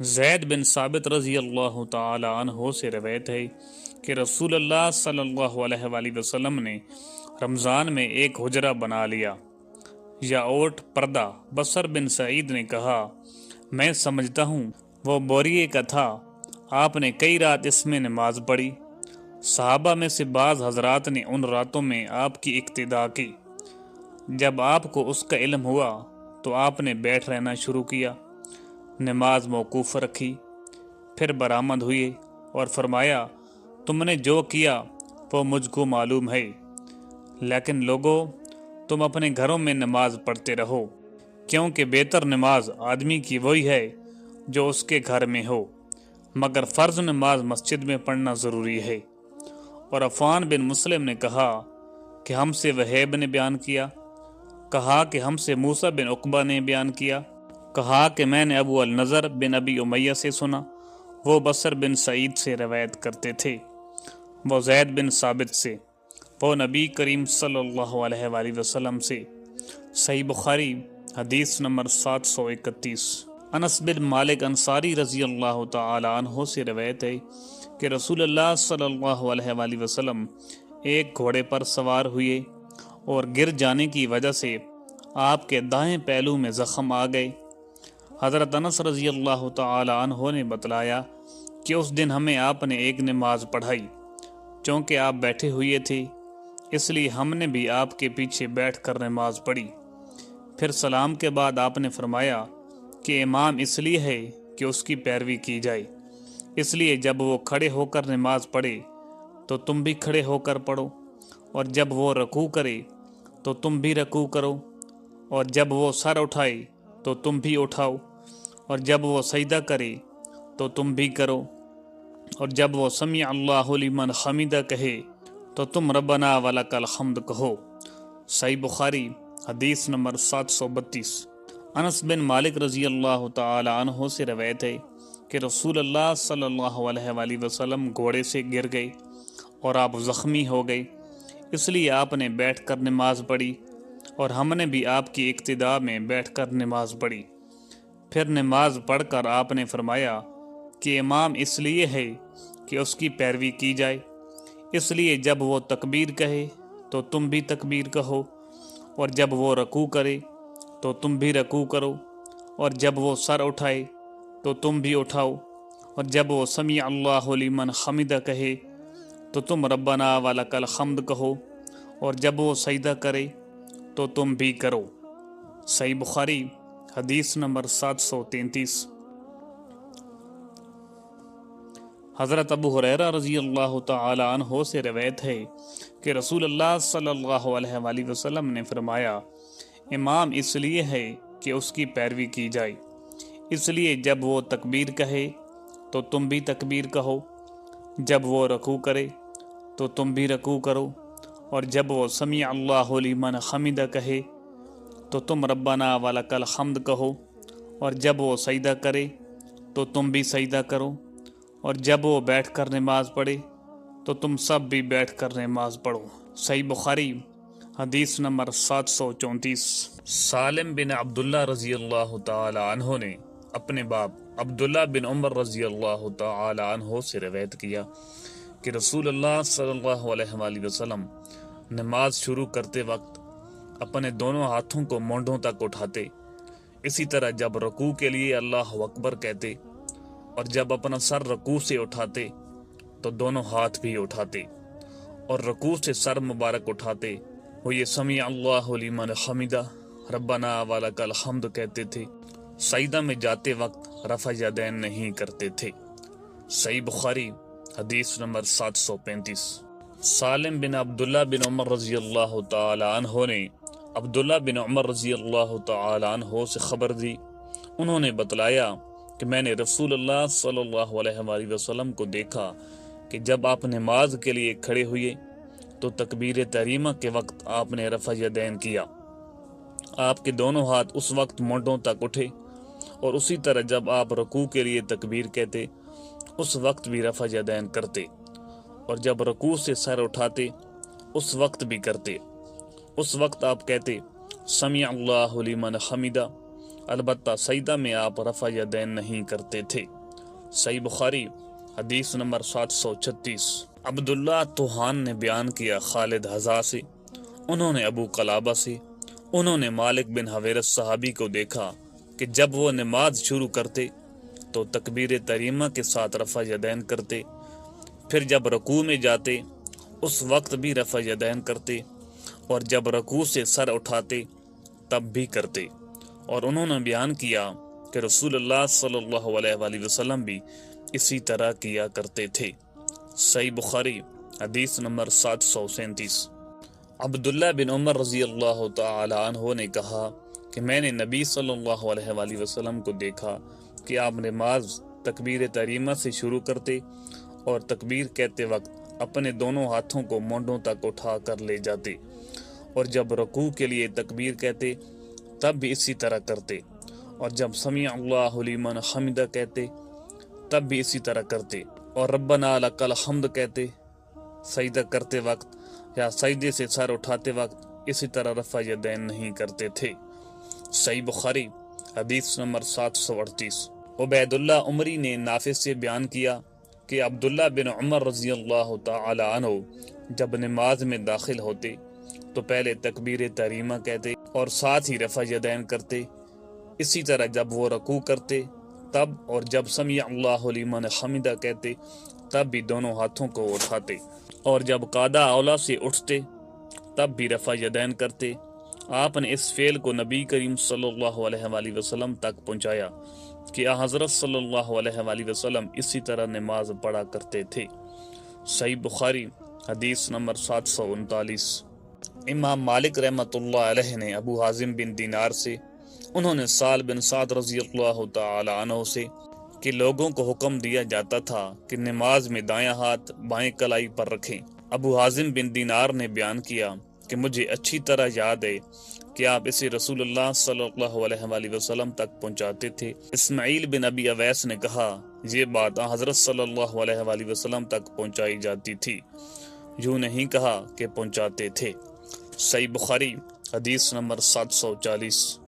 زید بن ثابت رضی اللہ تعالی عنہ سے روایت ہے کہ رسول اللہ صلی اللہ علیہ وآلہ وسلم نے رمضان میں ایک حجرہ بنا لیا یا اوٹ پردہ۔ بصر بن سعید نے کہا، میں سمجھتا ہوں وہ بوریے کا تھا، آپ نے کئی رات اس میں نماز پڑھی۔ صحابہ میں سے بعض حضرات نے ان راتوں میں آپ کی اقتداء کی۔ جب آپ کو اس کا علم ہوا تو آپ نے بیٹھ رہنا شروع کیا، نماز موقوف رکھی، پھر برآمد ہوئے اور فرمایا، تم نے جو کیا وہ مجھ کو معلوم ہے، لیکن لوگو تم اپنے گھروں میں نماز پڑھتے رہو، کیونکہ بہتر نماز آدمی کی وہی ہے جو اس کے گھر میں ہو، مگر فرض نماز مسجد میں پڑھنا ضروری ہے۔ اور عفان بن مسلم نے کہا کہ ہم سے وہیب نے بیان کیا، کہا کہ ہم سے موسیٰ بن عقبہ نے بیان کیا، کہا کہ میں نے ابو النضر بن ابی امیہ سے سنا، وہ بصر بن سعید سے روایت کرتے تھے، وہ زید بن ثابت سے، وہ نبی کریم صلی اللہ علیہ وآلہ وسلم سے۔ صحیح بخاری حدیث نمبر 731۔ انس بن مالک انصاری رضی اللہ تعالی عنہ سے روایت ہے کہ رسول اللہ صلی اللہ علیہ وآلہ وسلم ایک گھوڑے پر سوار ہوئے اور گر جانے کی وجہ سے آپ کے دائیں پہلو میں زخم آ گئے۔ حضرت انس رضی اللہ تعالی عنہ نے بتلایا کہ اس دن ہمیں آپ نے ایک نماز پڑھائی، چونکہ آپ بیٹھے ہوئے تھے، اس لیے ہم نے بھی آپ کے پیچھے بیٹھ کر نماز پڑھی۔ پھر سلام کے بعد آپ نے فرمایا کہ امام اس لیے ہے کہ اس کی پیروی کی جائے، اس لیے جب وہ کھڑے ہو کر نماز پڑھے تو تم بھی کھڑے ہو کر پڑھو، اور جب وہ رکوع کرے تو تم بھی رکوع کرو، اور جب وہ سر اٹھائے تو تم بھی اٹھاؤ، اور جب وہ سجدہ کرے تو تم بھی کرو، اور جب وہ سمیع اللہ لمن حمدہ کہے تو تم ربنا ولک الحمد کہو۔ صحیح بخاری حدیث نمبر 732۔ انس بن مالک رضی اللہ تعالی عنہ سے روایت ہے کہ رسول اللہ صلی اللہ علیہ وآلہ وسلم گھوڑے سے گر گئے اور آپ زخمی ہو گئے، اس لیے آپ نے بیٹھ کر نماز پڑھی، اور ہم نے بھی آپ کی اقتداء میں بیٹھ کر نماز پڑھی۔ پھر نماز پڑھ کر آپ نے فرمایا کہ امام اس لیے ہے کہ اس کی پیروی کی جائے، اس لیے جب وہ تکبیر کہے تو تم بھی تکبیر کہو، اور جب وہ رکوع کرے تو تم بھی رکوع کرو، اور جب وہ سر اٹھائے تو تم بھی اٹھاؤ، اور جب وہ سمیع اللہ لمن حمدہ کہے تو تم ربنا ولک الحمد کہو، اور جب وہ سجدہ کرے تو تم بھی کرو۔ صحیح بخاری حدیث نمبر 733۔ حضرت ابو ہریرہ رضی اللہ تعالی عنہ سے روایت ہے کہ رسول اللہ صلی اللہ علیہ وآلہ وسلم نے فرمایا، امام اس لیے ہے کہ اس کی پیروی کی جائے، اس لیے جب وہ تکبیر کہے تو تم بھی تکبیر کہو، جب وہ رکوع کرے تو تم بھی رکوع کرو، اور جب وہ سمیع اللہ لمن حمدہ کہے تو تم ربنا ولک الحمد کہو، اور جب وہ سجدہ کرے تو تم بھی سجدہ کرو، اور جب وہ بیٹھ کر نماز پڑھے تو تم سب بھی بیٹھ کر نماز پڑھو۔ صحیح بخاری حدیث نمبر 734۔ سالم بن عبداللہ رضی اللہ تعالی عنہ نے اپنے باپ عبداللہ بن عمر رضی اللہ تعالی عنہ سے روایت کیا کہ رسول اللہ صلی اللہ علیہ وآلہ وسلم نماز شروع کرتے وقت اپنے دونوں ہاتھوں کو مونڈوں تک اٹھاتے، اسی طرح جب رکوع کے لیے اللہ اکبر کہتے اور جب اپنا سر رکوع سے اٹھاتے تو دونوں ہاتھ بھی اٹھاتے، اور رکوع سے سر مبارک اٹھاتے وہ یہ سمیع اللہ لمن حمدہ ربنا ولک الحمد کہتے تھے، سجدہ میں جاتے وقت رفع یدین نہیں کرتے تھے۔ صحیح بخاری حدیث نمبر 735۔ سالم بن عبداللہ بن عمر رضی اللہ تعالی عنہ نے عبداللہ بن عمر رضی اللہ تعالی عنہ سے خبر دی، انہوں نے بتلایا کہ میں نے رسول اللہ صلی اللہ علیہ وآلہ وسلم کو دیکھا کہ جب آپ نماز کے لیے کھڑے ہوئے تو تکبیر تحریمہ کے وقت آپ نے رفع یدین کیا، آپ کے دونوں ہاتھ اس وقت مونڈوں تک اٹھے، اور اسی طرح جب آپ رکوع کے لیے تکبیر کہتے اس وقت بھی رفع یدین کرتے، اور جب رکوع سے سر اٹھاتے اس وقت بھی کرتے، اس وقت آپ کہتے سمیع اللہ لمن حمدہ، البتہ سجدہ میں آپ رفع یدین نہیں کرتے تھے۔ صحیح بخاری حدیث نمبر 736۔ عبداللہ توحان نے بیان کیا خالد حذا سے، انہوں نے ابو قلابہ سے، انہوں نے مالک بن حویرث صحابی کو دیکھا کہ جب وہ نماز شروع کرتے تو تکبیر تحریمہ کے ساتھ رفع یدین کرتے، پھر جب رکوع میں جاتے اس وقت بھی رفع یدین کرتے، اور جب رکوع سے سر اٹھاتے تب بھی کرتے۔ اور انہوں نے بیان کیا کہ رسول اللہ صلی اللہ علیہ وآلہ وسلم بھی اسی طرح کیا کرتے تھے۔ صحیح بخاری حدیث نمبر 737۔ عبداللہ بن عمر رضی اللہ تعالی عنہ نے کہا کہ میں نے نبی صلی اللہ علیہ وآلہ وسلم کو دیکھا کہ آپ نماز تکبیر تحریمہ سے شروع کرتے اور تکبیر کہتے وقت اپنے دونوں ہاتھوں کو مونڈوں تک اٹھا کر لے جاتے، اور جب رکوع کے لیے تکبیر کہتے تب بھی اسی طرح کرتے، اور جب سمیع اللہ لمن حمدہ کہتے تب بھی اسی طرح کرتے، اور ربنا لک الحمد کہتے سجدہ کرتے وقت یا سجدے سے سر اٹھاتے وقت اسی طرح رفع یدین نہیں کرتے تھے۔ صحیح بخاری حدیث نمبر 738۔ عبید اللہ عمری نے نافع سے بیان کیا کہ عبداللہ بن عمر رضی اللہ تعالی عنہ جب نماز میں داخل ہوتے تو پہلے تکبیر تحریمہ کہتے اور ساتھ ہی رفع یدین کرتے، اسی طرح جب وہ رکوع کرتے تب، اور جب سمیع اللہ لمن حمدہ کہتے تب بھی دونوں ہاتھوں کو اٹھاتے، اور جب قعدہ اولا سے اٹھتے تب بھی رفع یدین کرتے۔ آپ نے اس فعل کو نبی کریم صلی اللہ علیہ وآلہ وسلم تک پہنچایا کہ حضرت صلی اللہ علیہ وآلہ وسلم اسی طرح نماز پڑھا کرتے تھے۔ صحیح بخاری حدیث نمبر 739۔ امام مالک رحمۃ اللہ علیہ نے ابو حازم بن دینار سے، انہوں نے سال بن سعد رضی اللہ تعالی عنہ سے کہ لوگوں کو حکم دیا جاتا تھا کہ نماز میں دایاں ہاتھ بائیں کلائی پر رکھیں۔ ابو حازم بن دینار نے بیان کیا کہ مجھے اچھی طرح یاد ہے کہ آپ اسے رسول اللہ صلی اللہ علیہ وآلہ وسلم تک پہنچاتے تھے۔ اسماعیل بن ابی اویس نے کہا یہ بات حضرت صلی اللہ علیہ وآلہ وسلم تک پہنچائی جاتی تھی، یوں نہیں کہا کہ پہنچاتے تھے۔ صحیح بخاری حدیث نمبر 740۔